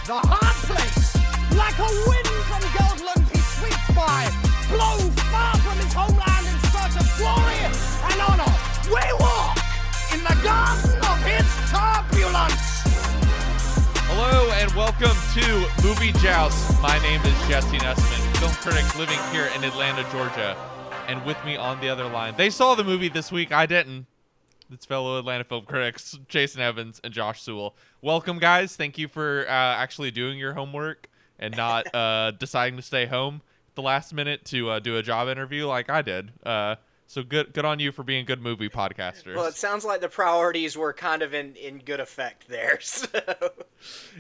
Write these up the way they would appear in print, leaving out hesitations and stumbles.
the hard place. Like a wind from Goldland he sweeps by, blown far from his homeland in search of glory and honor. We walk in the garden of his turbulence. Hello and welcome to Movie Joust. My name is Jesse Nussman, film critic living here in Atlanta, Georgia. And with me on the other line, they saw the movie this week, I didn't. It's fellow Atlanta film critics, Jason Evans and Josh Sewell. Welcome, guys. Thank you for actually doing your homework and not deciding to stay home at the last minute to do a job interview like I did. So good on you for being good movie podcasters. Well, it sounds like the priorities were kind of in good effect there. So.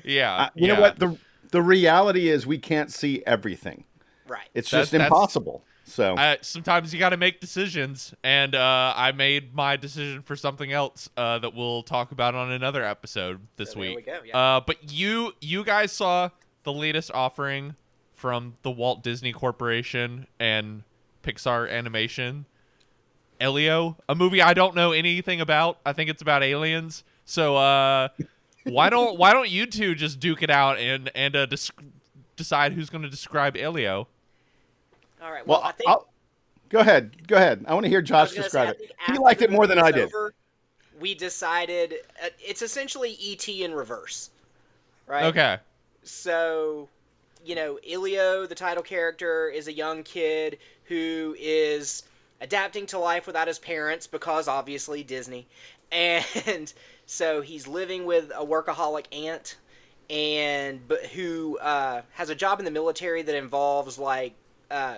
Yeah. You know what? The reality is we can't see everything. Right. It's just impossible. So sometimes you got to make decisions, and I made my decision for something else that we'll talk about on another episode this week. There we go, yeah. But you guys saw the latest offering from the Walt Disney Corporation and Pixar Animation, Elio, a movie I don't know anything about. I think it's about aliens. So why don't you two just duke it out and decide who's going to describe Elio? All right. Well, I think go ahead. I want to hear Josh describe it. He liked it more than I did. We decided it's essentially E.T. in reverse, right? Okay. So, Elio, the title character, is a young kid who is adapting to life without his parents because obviously Disney, and so he's living with a workaholic aunt, but who has a job in the military that involves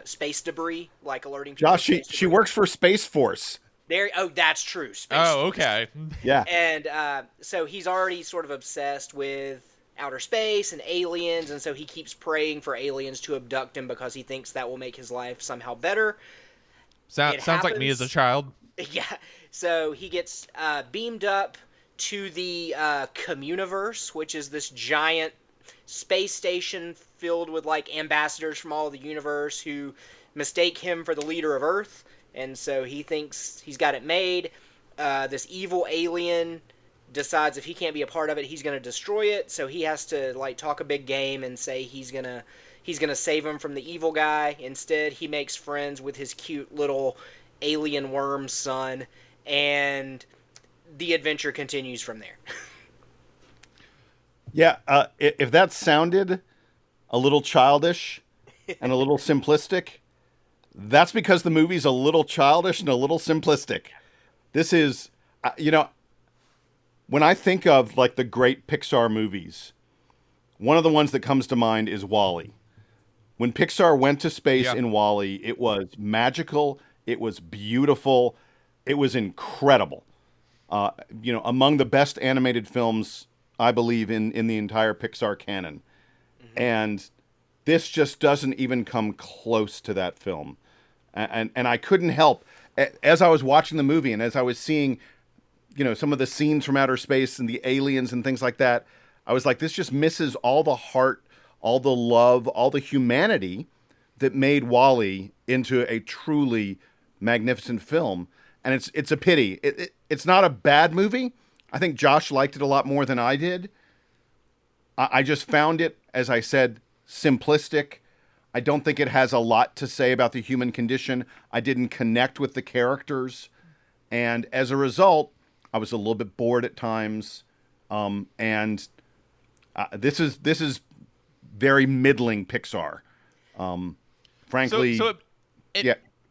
space debris, like alerting people. Josh, she works for Space Force. That's true. Okay. Yeah. And so he's already sort of obsessed with outer space and aliens, and so he keeps praying for aliens to abduct him because he thinks that will make his life somehow better. Sounds like me as a child. Yeah. So he gets beamed up to the Communiverse, which is this giant space station filled with ambassadors from all the universe who mistake him for the leader of Earth, and so he thinks he's got it made. This evil alien decides if he can't be a part of it, he's going to destroy it, so he has to talk a big game and say he's gonna save him from the evil guy. Instead, he makes friends with his cute little alien worm son, and the adventure continues from there. Yeah, if that sounded a little childish and a little simplistic, that's because the movie's a little childish and a little simplistic. This is, when I think of the great Pixar movies, one of the ones that comes to mind is WALL-E. When Pixar went to space in WALL-E, it was magical, it was beautiful, it was incredible. Among the best animated films, I believe, in the entire Pixar canon. Mm-hmm. And this just doesn't even come close to that film. And I couldn't help, as I was watching the movie and as I was seeing, some of the scenes from outer space and the aliens and things like that, I was like, this just misses all the heart, all the love, all the humanity that made WALL-E into a truly magnificent film. And it's a pity. It's not a bad movie. I think Josh liked it a lot more than I did. I just found it, as I said, simplistic. I don't think it has a lot to say about the human condition. I didn't connect with the characters. And as a result, I was a little bit bored at times. And this is very middling Pixar. Frankly,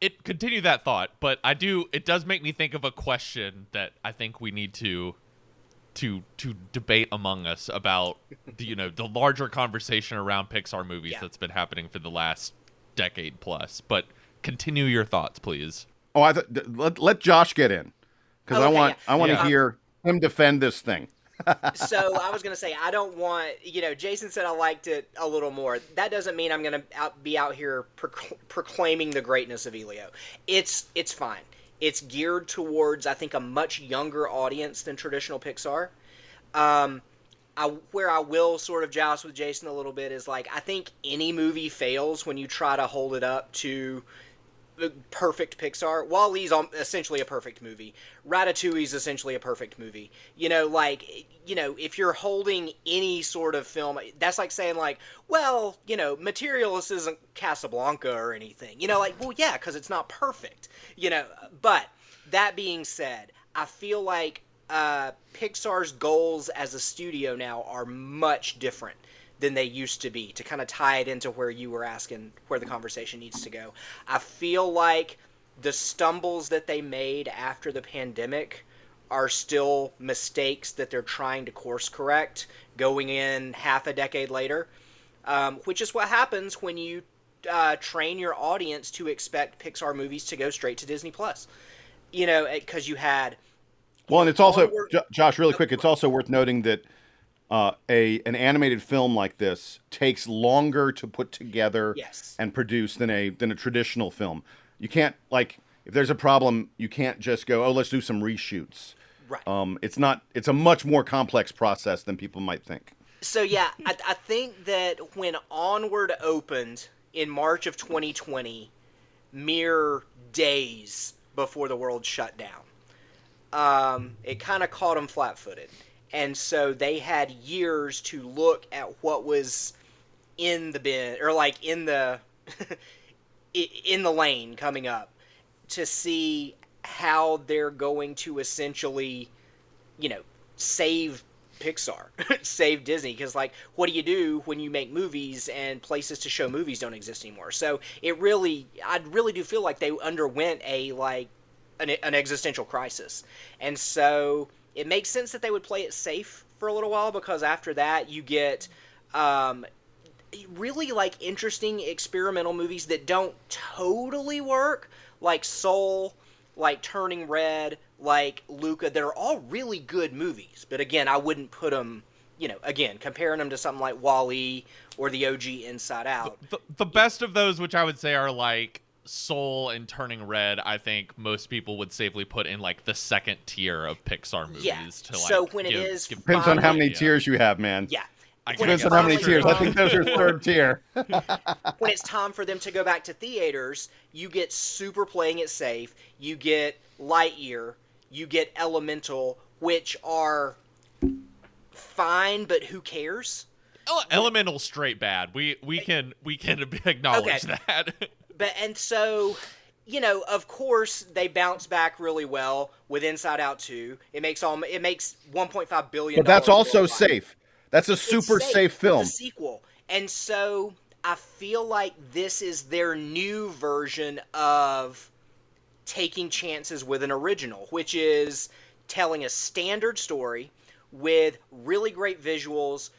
It continued that thought, but it does make me think of a question that I think we need to debate among us about the larger conversation around Pixar movies that's been happening for the last decade plus. But continue your thoughts, please. Oh, let Josh get in, because I want to hear him defend this thing. So I was going to say, I don't want, Jason said I liked it a little more. That doesn't mean I'm going to be out here proclaiming the greatness of Elio. It's fine. It's geared towards, I think, a much younger audience than traditional Pixar. Where I will sort of joust with Jason a little bit is I think any movie fails when you try to hold it up to perfect Pixar. Wall-E's essentially a perfect movie. Ratatouille's essentially a perfect movie. If you're holding any sort of film, that's like saying like, well, Materialist isn't Casablanca or anything. Well, yeah, because it's not perfect. But that being said, I feel like Pixar's goals as a studio now are much different than they used to be, to kind of tie it into where you were asking where the conversation needs to go. I feel like the stumbles that they made after the pandemic are still mistakes that they're trying to course correct going in half a decade later, which is what happens when you train your audience to expect Pixar movies to go straight to Disney+. Because you had... Well, and it's also, Josh, really quick, it's also worth noting that an animated film like this takes longer to put together and produce than a traditional film. You can't, like, if there's a problem, you can't just go, oh, let's do some reshoots. Right. It's a much more complex process than people might think. So yeah, I think that when Onward opened in March of 2020, mere days before the world shut down, it kind of caught them flat-footed. And so they had years to look at what was in the bin, or like in the in the lane coming up, to see how they're going to essentially, save Pixar, save Disney. Because like, what do you do when you make movies and places to show movies don't exist anymore? So I really do feel like they underwent an existential crisis, and so it makes sense that they would play it safe for a little while, because after that you get really interesting experimental movies that don't totally work, like Soul, like Turning Red, like Luca. They're all really good movies, but again, I wouldn't put them, again, comparing them to something like WALL-E or the OG Inside Out. The best of those, which I would say are like Soul and Turning Red, I think most people would safely put in like the second tier of Pixar movies. Yeah. To, like, so when it is depends on how many tiers you have, man. Yeah. Depends on how many tiers. I think those are third tier. When it's time for them to go back to theaters, you get Super playing it safe. You get Lightyear. You get Elemental, which are fine, but who cares? Elemental straight bad. We can acknowledge that. And so, of course, they bounce back really well with Inside Out 2. It makes 1.5 billion. But that's also safe. That's a super safe film. It's a sequel, and so I feel like this is their new version of taking chances with an original, which is telling a standard story with really great visuals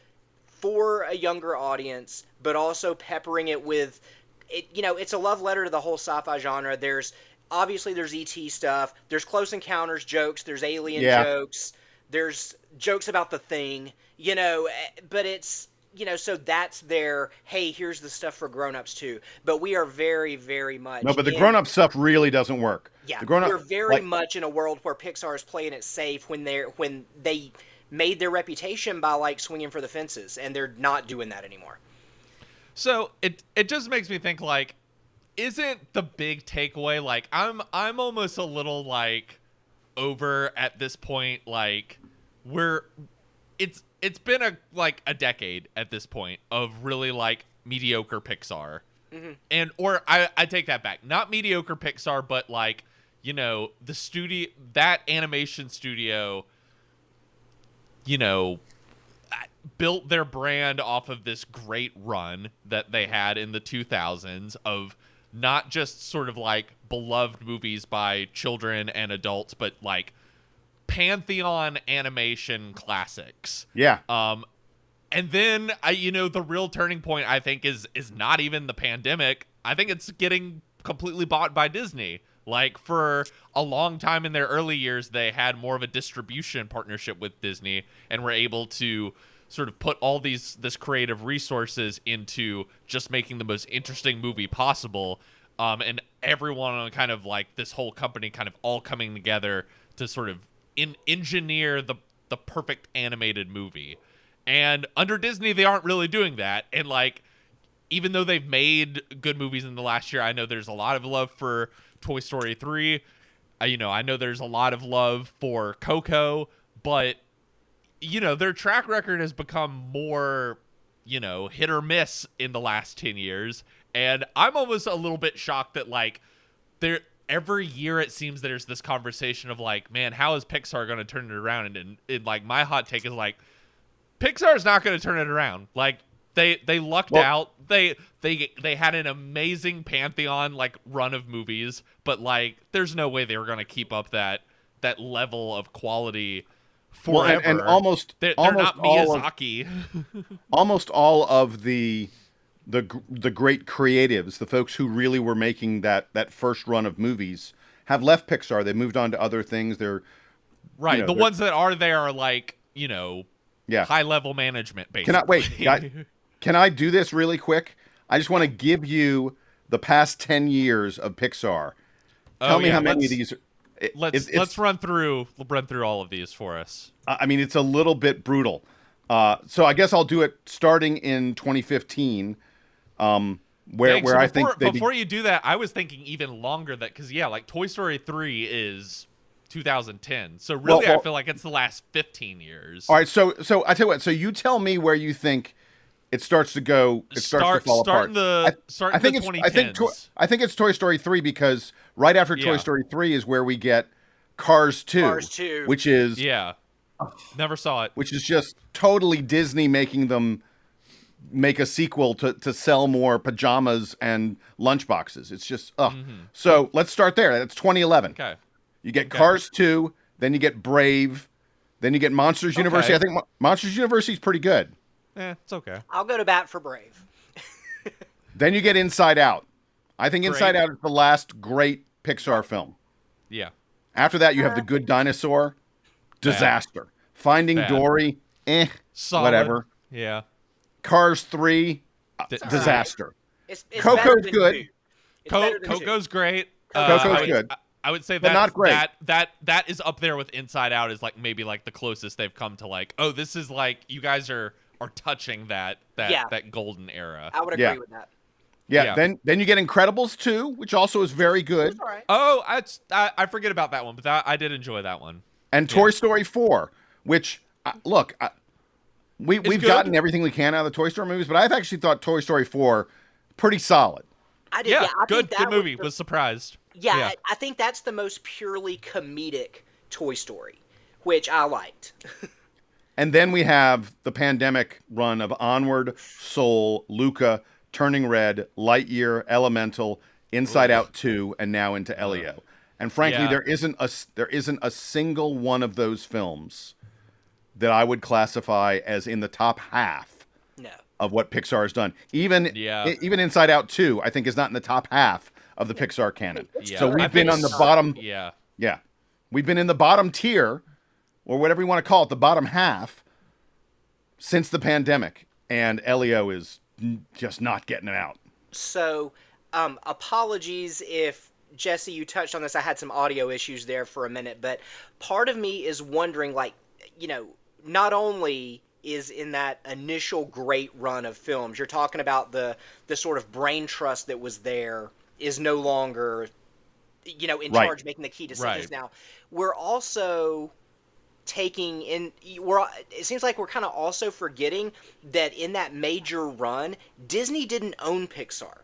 for a younger audience, but also peppering it with. It's a love letter to the whole sci-fi genre. There's E.T. stuff. There's Close Encounters jokes. There's Alien jokes. There's jokes about The Thing. But it's, so that's their, hey, here's the stuff for grown-ups too. But we are very, very much. No, but the grown-up stuff really doesn't work. Yeah, we're very much in a world where Pixar is playing it safe when they made their reputation by swinging for the fences, and they're not doing that anymore. So it just makes me think, isn't the big takeaway, I'm almost a little over at this point, it's been a decade at this point of really mediocre Pixar. Mm-hmm. And or I take that back, not mediocre Pixar, but the studio, that animation studio, built their brand off of this great run that they had in the 2000s of not just sort of beloved movies by children and adults, but pantheon animation classics. Yeah. And then the real turning point, I think, is not even the pandemic. I think it's getting completely bought by Disney. For a long time in their early years, they had more of a distribution partnership with Disney and were able to sort of put all this creative resources into just making the most interesting movie possible. And everyone on kind of this whole company kind of all coming together to sort of engineer the perfect animated movie. And under Disney, they aren't really doing that. And even though they've made good movies in the last year, I know there's a lot of love for Toy Story 3. I know there's a lot of love for Coco, but, their track record has become more, hit or miss in the last 10 years. And I'm almost a little bit shocked that, like, every year it seems there's this conversation of, like, man, how is Pixar going to turn it around? And like, my hot take is, like, Pixar's not going to turn it around. Like, they lucked out. They had an amazing pantheon, like, run of movies, but, like, there's no way they were going to keep up that level of quality forever. And they're almost not Miyazaki. Almost all of the great creatives, the folks who really were making that first run of movies, have left Pixar. They moved on to other things. They're right. The ones that are there are, like, high level management, basically. Can I do this really quick? I just want to give you the past 10 years of Pixar. Tell me how many of these. Let's run through all of these for us. I mean, it's a little bit brutal. So I guess I'll do it starting in 2015, where I think before you do that, I was thinking even longer because like Toy Story 3 is 2010. So really, I feel like it's the last 15 years. All right, so I tell you what. So you tell me where you think it starts to go. It starts to fall apart. I think it's 2010s. I think it's Toy Story 3 because right after Toy Story 3 is where we get Cars 2, which is never saw it. Which is just totally Disney making them make a sequel to sell more pajamas and lunchboxes. It's just So let's start there. That's 2011. Okay. You get Cars 2, then you get Brave, then you get Monsters University. I think Monsters University is pretty good. It's okay. I'll go to bat for Brave. Then you get Inside Out. I think Inside Out is the last great Pixar film. Yeah. After that, you have The Good Dinosaur, disaster. Bad. Finding Dory, solid. Whatever. Yeah. Cars 3, disaster. It's Coco's good. Coco's great. Coco's good. I would say but not great. That is up there with Inside Out is like maybe like the closest they've come to like, oh, this is like you guys are touching that golden era. I would agree with that. Yeah. Then you get Incredibles 2, which also is very good. Right. Oh, I forget about that one, but I did enjoy that one. And Toy Story 4, which we've gotten everything we can out of the Toy Story movies, but I've actually thought Toy Story 4 pretty solid. I did. Yeah, I good movie. Was surprised. Yeah, I think that's the most purely comedic Toy Story, which I liked. And then we have the pandemic run of Onward, Soul, Luca, Turning Red, Lightyear, Elemental, Inside Out 2, and now into Elio. And frankly, there isn't a single one of those films that I would classify as in the top half of what Pixar has done. Even Inside Out 2, I think, is not in the top half of the Pixar canon. Yeah. So we've been on the bottom. Yeah. We've been in the bottom tier, or whatever you want to call it, the bottom half, since the pandemic. And Elio is just not getting it out. So, apologies if, Jesse, you touched on this. I had some audio issues there for a minute, but part of me is wondering, like, not only is in that initial great run of films, you're talking about the sort of brain trust that was there is no longer, in charge, making the key decisions now. We're also taking in, it seems like we're kind of also forgetting that in that major run, Disney didn't own Pixar.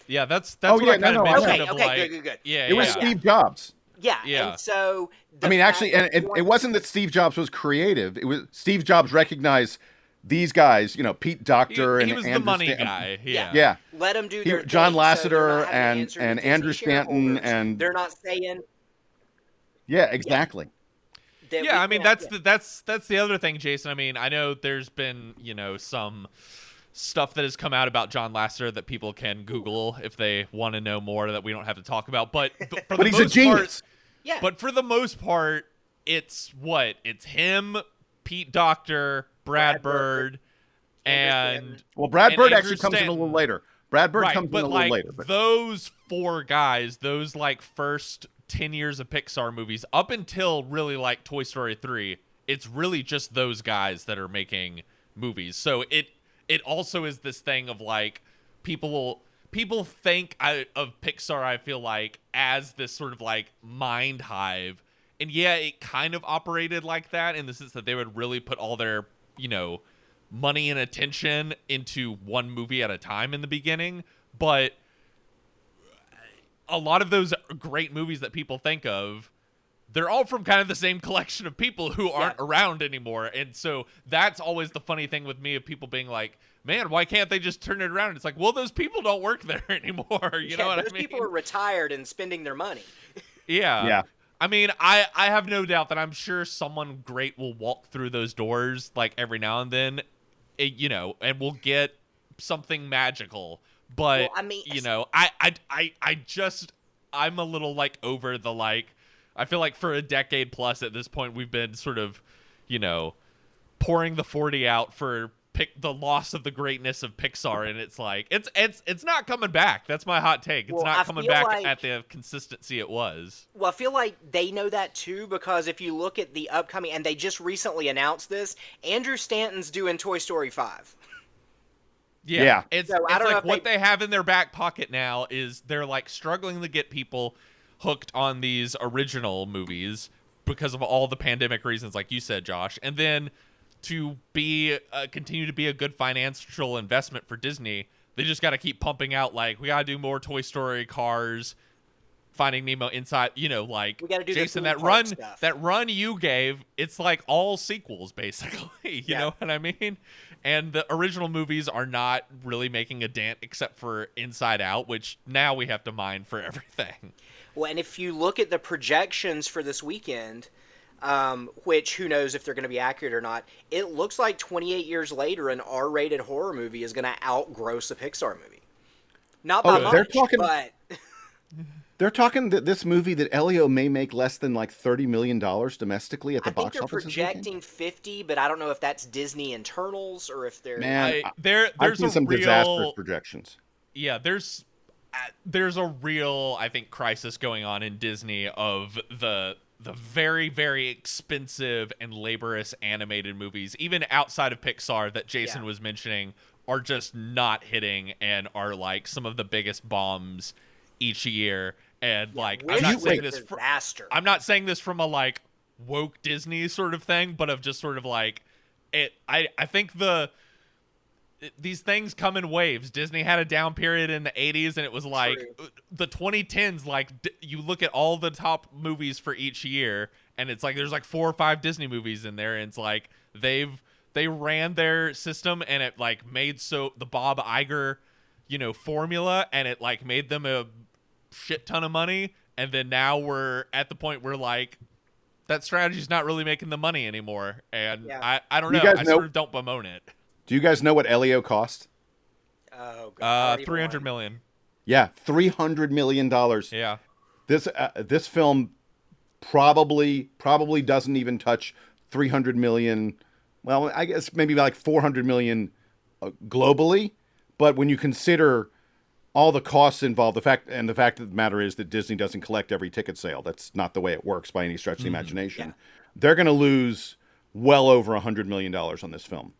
Yeah, that's what I kind of mentioned. Okay, good. Yeah, it was Steve Jobs. Yeah, and so actually, and it wasn't that Steve Jobs was creative. It was Steve Jobs recognized these guys, Pete Docter and he was Andrew the money Stanton. guy. Yeah. Let them do their John thing, Lasseter so and Andrew Stanton and they're not saying. Yeah, exactly. Yeah, I mean that's the other thing, Jason. I mean, I know there's been some stuff that has come out about John Lasseter that people can Google if they want to know more that we don't have to talk about. But but he's a genius. But for the most part, it's him, Pete Docter, Brad Bird, and Brad Bird actually Stanton. comes in a little later. Brad Bird comes in a little later. But those four guys, those like first 10 years of Pixar movies, up until really like Toy Story 3, it's really just those guys that are making movies. So it also is this thing of like people think of Pixar, I feel like, as this sort of like mind hive. And yeah, it kind of operated like that in the sense that they would really put all their, money and attention into one movie at a time in the beginning. But a lot of those great movies that people think of, they're all from kind of the same collection of people who aren't around anymore. And so that's always the funny thing with me, of people being like, man, why can't they just turn it around? And it's like, well, those people don't work there anymore. You know what I mean? Those people are retired and spending their money. Yeah. I mean, I have no doubt that I'm sure someone great will walk through those doors like every now and then, and we'll get something magical. But, Well, I mean, I'm a little like over the like, I feel like for a decade plus at this point, we've been sort of, pouring the 40 out for the loss of the greatness of Pixar, and it's like it's not coming back. That's my hot take. It's not coming back at the consistency it was. Well, I feel like they know that too, because if you look at the upcoming, and they just recently announced this, Andrew Stanton's doing Toy Story 5. Yeah. It's So, I don't know like if what they have in their back pocket now is they're like struggling to get people hooked on these original movies because of all the pandemic reasons, like you said, Josh, and then to be continue to be a good financial investment for Disney, they just got to keep pumping out, like, we got to do more Toy Story, Cars, Finding Nemo, Inside, like, We gotta do the Jason, theme that park stuff. run you gave, it's like all sequels basically. You know what I mean? And the original movies are not really making a dent except for Inside Out, which now we have to mine for everything. Well, and if you look at the projections for this weekend, which who knows if they're going to be accurate or not, it looks like 28 years later, an R-rated horror movie is going to outgross a Pixar movie. Not by much, but... They're talking that this movie that Elio may make less than like $30 million domestically at the box office. I think they're projecting 50, but I don't know if that's Disney internals or if they're... Man, there's I've seen some disastrous projections. Yeah, there's a real, I think, crisis going on in Disney of the very, very expensive and laborious animated movies, even outside of Pixar, that Jason was mentioning, are just not hitting and are like some of the biggest bombs each year. And like, I'm not saying this from a like woke Disney sort of thing, but of just sort of like it. I think these things come in waves. Disney had a down period in the 80s, and it was like the 2010s. Like, you look at all the top movies for each year, and it's like there's like 4 or 5 Disney movies in there, and it's like they ran their system, and it like made the Bob Iger, formula, and it like made them a shit ton of money. And then now we're at the point where like that strategy's not really making the money anymore, and I don't know. I sort of don't bemoan it. Do you guys know what Elio cost? Oh, God. $300 million. Yeah, $300 million. Yeah. This film probably doesn't even touch 300 million. Well, I guess maybe like 400 million globally. But when you consider all the costs involved, the fact of the matter is that Disney doesn't collect every ticket sale. That's not the way it works by any stretch of the imagination. Yeah. They're going to lose well over $100 million on this film.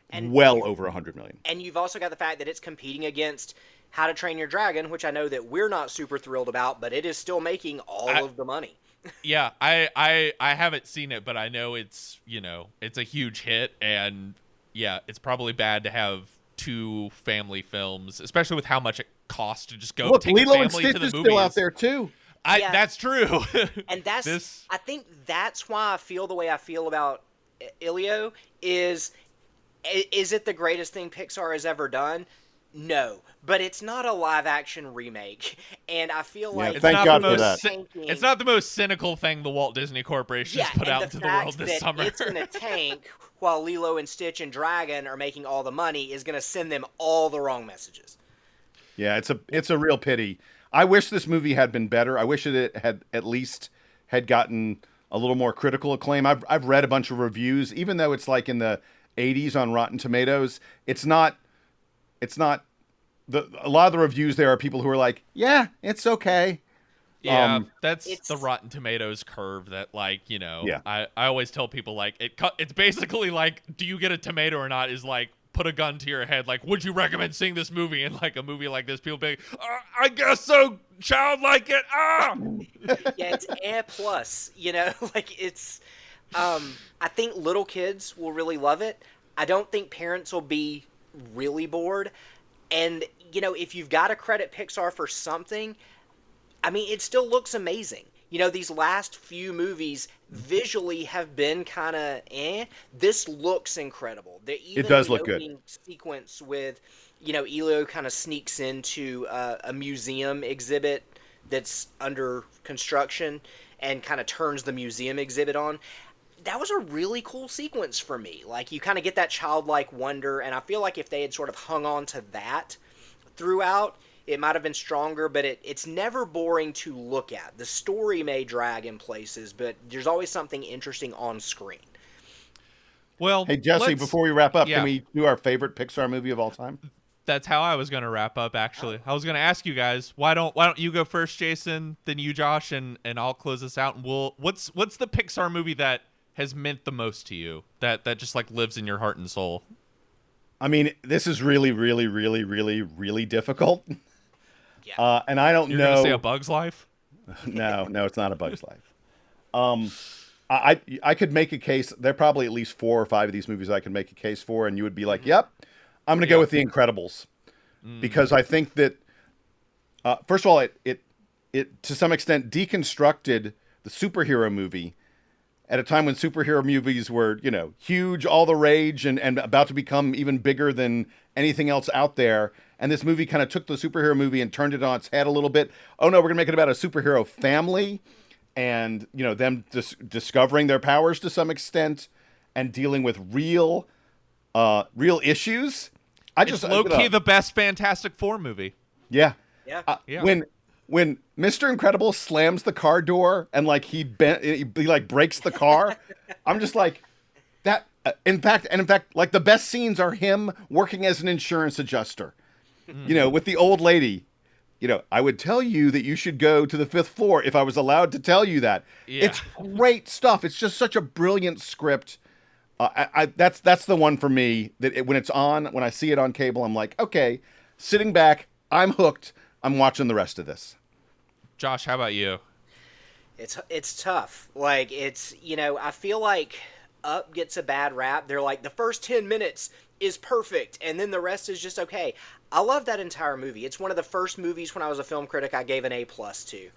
And well over 100 million. And you've also got the fact that it's competing against How to Train Your Dragon, which I know that we're not super thrilled about, but it is still making all of the money. Yeah, I haven't seen it, but I know it's a huge hit, and yeah, it's probably bad to have 2 family films, especially with how much it costs to just go take Lilo a family and Stitch to the is movies. Still out there too. That's true. And I think that's why I feel the way I feel about Elio is it the greatest thing Pixar has ever done? No, but it's not a live-action remake, and I feel like it's not the most cynical thing the Walt Disney Corporation has put out into the world this summer. It's going to tank while Lilo and Stitch and Dragon are making all the money is going to send them all the wrong messages. Yeah, it's a real pity. I wish this movie had been better. I wish it had at least had gotten a little more critical acclaim. I've read a bunch of reviews, even though it's like in the 80s on Rotten Tomatoes. It's not a lot of the reviews there are people who are like, yeah, it's okay. Yeah, that's the Rotten Tomatoes curve that, like, I always tell people, like, it's basically like, do you get a tomato or not is like put a gun to your head, like, would you recommend seeing this movie? And like a movie like this, people be like, I guess so, childlike it. Yeah, it's A plus. Like it's. I think little kids will really love it. I don't think parents will be really bored. And if you've got to credit Pixar for something, I mean, it still looks amazing. These last few movies visually have been kind of This looks incredible. Even It does the look good. opening sequence with, Elio kind of sneaks into a museum exhibit that's under construction and kind of turns the museum exhibit on. That was a really cool sequence for me. Like, you kind of get that childlike wonder, and I feel like if they had sort of hung on to that throughout, it might have been stronger, but it's never boring to look at. The story may drag in places, but there's always something interesting on screen. Well, Hey, Jesse, before we wrap up, yeah. can we do our favorite Pixar movie of all time? That's how I was going to wrap up, actually. I was going to ask you guys, why don't you go first, Jason, then you, Josh, and I'll close this out. And what's the Pixar movie that has meant the most to you, that just like lives in your heart and soul? I mean, this is really, really, really, really, really difficult. Yeah. And I don't You're know. going to say A Bug's Life? No, it's not A Bug's Life. I could make a case. There are probably at least 4 or 5 of these movies I could make a case for, and you would be like, "Yep, I'm going to go with The Incredibles," because I think that first of all, it to some extent deconstructed the superhero movie at a time when superhero movies were, huge, all the rage, and about to become even bigger than anything else out there. And this movie kind of took the superhero movie and turned it on its head a little bit. Oh no, we're gonna make it about a superhero family, and them discovering their powers to some extent and dealing with real issues. It's low-key the best Fantastic Four movie. Yeah. Yeah. Yeah. When Mr. Incredible slams the car door and like he like breaks the car, I'm just like that. In fact, like the best scenes are him working as an insurance adjuster, with the old lady. I would tell you that you should go to the 5th floor if I was allowed to tell you that. Yeah. It's great stuff. It's just such a brilliant script. That's the one for me that when it's on, when I see it on cable, I'm like, okay, sitting back, I'm hooked. I'm watching the rest of this. Josh, how about you? It's tough. Like, I feel like Up gets a bad rap. They're like, the first 10 minutes is perfect, and then the rest is just okay. I love that entire movie. It's one of the first movies when I was a film critic I gave an A+ to.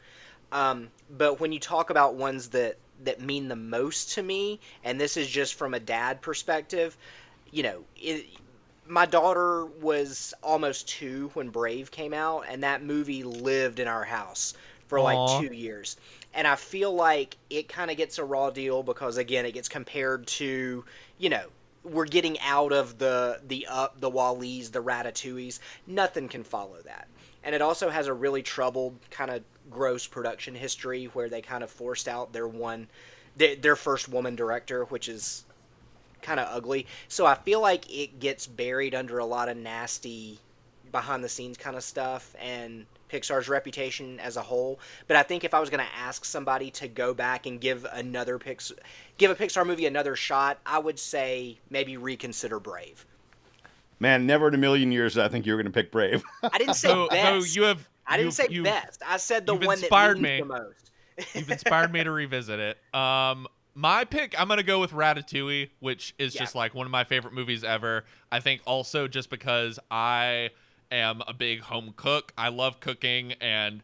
But when you talk about ones that mean the most to me, and this is just from a dad perspective, my daughter was almost 2 when Brave came out, and that movie lived in our house for like 2 years. And I feel like it kind of gets a raw deal because, again, it gets compared to, we're getting out of the Up, the Wall-E's, the Ratatouilles. Nothing can follow that. And it also has a really troubled kind of gross production history where they kind of forced out their first woman director, which is kind of ugly. So I feel like it gets buried under a lot of nasty behind the scenes kind of stuff and Pixar's reputation as a whole. But I think if I was going to ask somebody to go back and give a Pixar movie another shot, I would say maybe reconsider Brave. Man, never in a million years did I think you were going to pick Brave. I didn't say best. I didn't say best. I said the one that means the most. You've inspired me to revisit it. My pick, I'm going to go with Ratatouille, which is just like one of my favorite movies ever. I think also just because I am a big home cook. I love cooking, and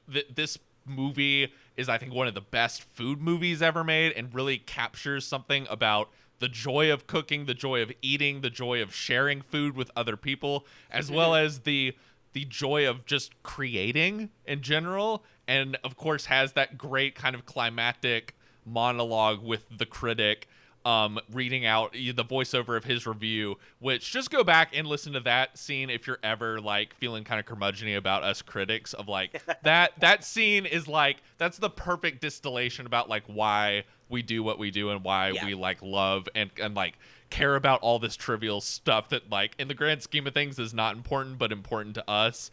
this movie is, I think, one of the best food movies ever made and really captures something about the joy of cooking, the joy of eating, the joy of sharing food with other people, as well as the joy of just creating in general. And, of course, has that great kind of climactic monologue with the critic reading out the voiceover of his review, which just go back and listen to that scene if you're ever like feeling kind of curmudgeon-y about us critics of like that scene is like, that's the perfect distillation about like why we do what we do and why we like love and like care about all this trivial stuff that like in the grand scheme of things is not important but important to us.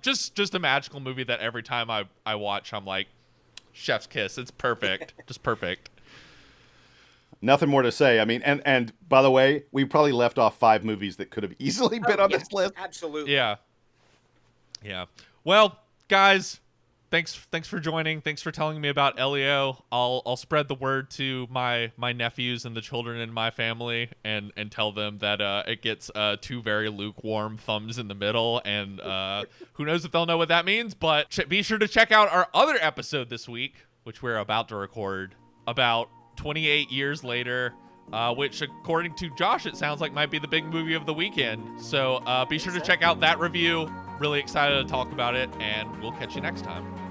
Just a magical movie that every time I watch I'm like, chef's kiss. It's perfect. Just perfect. Nothing more to say. I mean, and by the way, we probably left off 5 movies that could have easily been on this list. Absolutely. Yeah. Yeah. Well, guys, thanks for joining. Thanks for telling me about Elio. I'll spread the word to my nephews and the children in my family and tell them that it gets 2 very lukewarm thumbs in the middle, and who knows if they'll know what that means, but be sure to check out our other episode this week, which we're about to record, about 28 years later, which according to Josh, it sounds like might be the big movie of the weekend. So be sure to check out that review. Really excited to talk about it, and we'll catch you next time.